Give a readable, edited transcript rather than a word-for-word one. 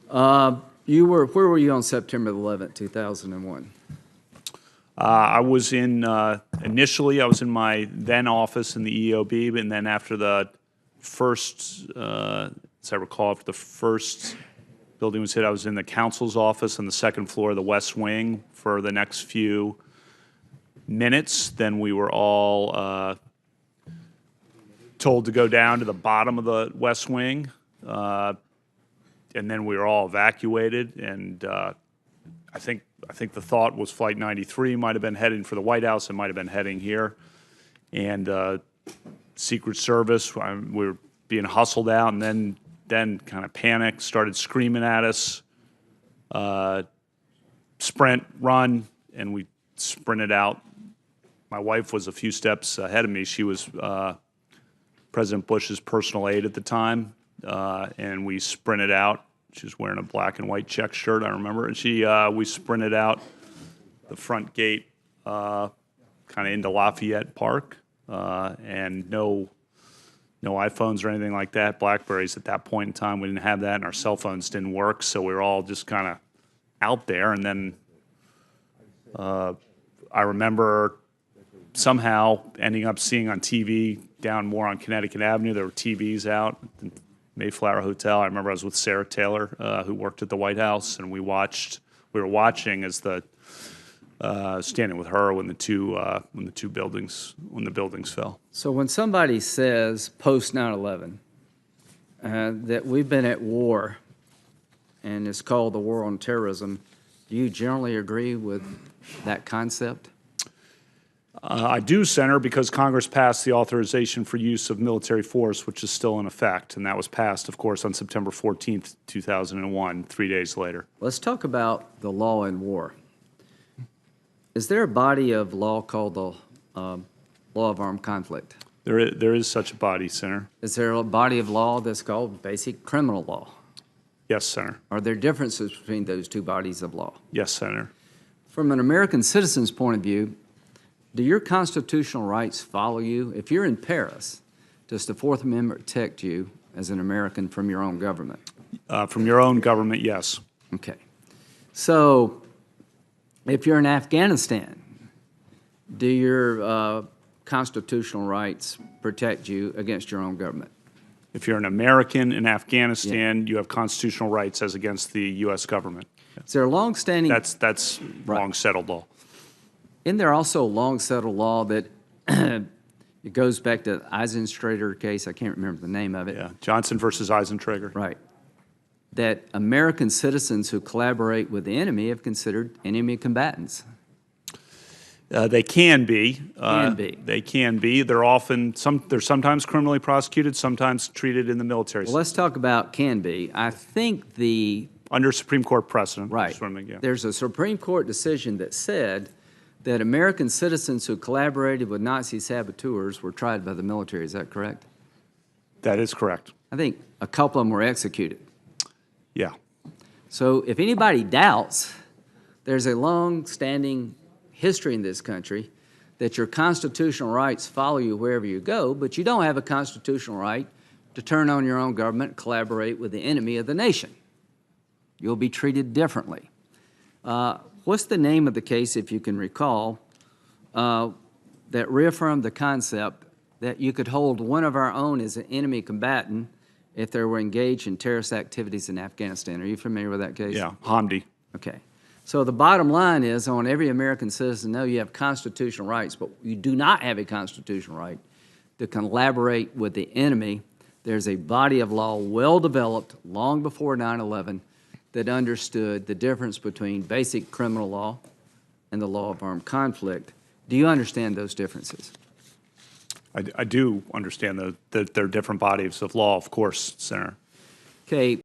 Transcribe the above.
Where were you on September 11th, 2001? I was initially I was in my then office in the EOB, and then after the first, as I recall, after the first building was hit, I was in the council's office on the second floor of the West Wing for the next few minutes. Then we were all told to go down to the bottom of the West Wing, and then we were all evacuated. And I think the thought was Flight 93 might have been heading for the White House. It might have been heading here, and Secret Service. We were being hustled out, and then kind of panicked, started screaming at us, sprint, run, and we sprinted out. My wife was a few steps ahead of me. She was President Bush's personal aide at the time, and we sprinted out. She was wearing a black and white check shirt, I remember, and we sprinted out the front gate, kind of into Lafayette Park, and no iPhones or anything like that. BlackBerries at that point in time, we didn't have that, and our cell phones didn't work, so we were all just kind of out there. And then I remember somehow ending up seeing on TV down more on Connecticut Avenue, there were TVs out at the Mayflower Hotel. I remember I was with Sarah Taylor, who worked at the White House, and we were watching as standing with her when the buildings fell. So when somebody says post 9/11 that we've been at war, and it's called the war on terrorism, do you generally agree with that concept? I do, Senator, because Congress passed the authorization for use of military force, which is still in effect, and that was passed, of course, on September 14th, 2001, 3 days later. Let's talk about the law in war. Is there a body of law called the law of armed conflict? There is such a body, Senator. Is there a body of law that's called basic criminal law? Yes, Senator. Are there differences between those two bodies of law? Yes, Senator. From an American citizen's point of view, do your constitutional rights follow you? If you're in Paris, does the Fourth Amendment protect you as an American from your own government? From your own government, yes. Okay. So if you're in Afghanistan, do your constitutional rights protect you against your own government? If you're an American in Afghanistan, you have constitutional rights as against the U.S. government. Is there a long-standing... That's long-settled law. Isn't there also a long-settled law that it goes back to the Eisentrager case? I can't remember the name of it. Yeah, Johnson versus Eisentrager. Right. That American citizens who collaborate with the enemy have considered enemy combatants. They can be. They can be. They're sometimes criminally prosecuted, sometimes treated in the military. Well, let's talk about can be. I think under Supreme Court precedent. Right. Yeah. There's a Supreme Court decision that said that American citizens who collaborated with Nazi saboteurs were tried by the military. Is that correct? That is correct. I think a couple of them were executed. Yeah. So if anybody doubts, there's a long-standing history in this country that your constitutional rights follow you wherever you go, but you don't have a constitutional right to turn on your own government and collaborate with the enemy of the nation. You'll be treated differently. What's the name of the case, if you can recall, that reaffirmed the concept that you could hold one of our own as an enemy combatant if they were engaged in terrorist activities in Afghanistan? Are you familiar with that case? Yeah, Hamdi. Okay. So the bottom line is, I want every American citizen to know you have constitutional rights, but you do not have a constitutional right to collaborate with the enemy. There's a body of law well-developed long before 9/11 that understood the difference between basic criminal law and the law of armed conflict. Do you understand those differences? I do understand that there are different bodies of law, of course, Senator. Okay.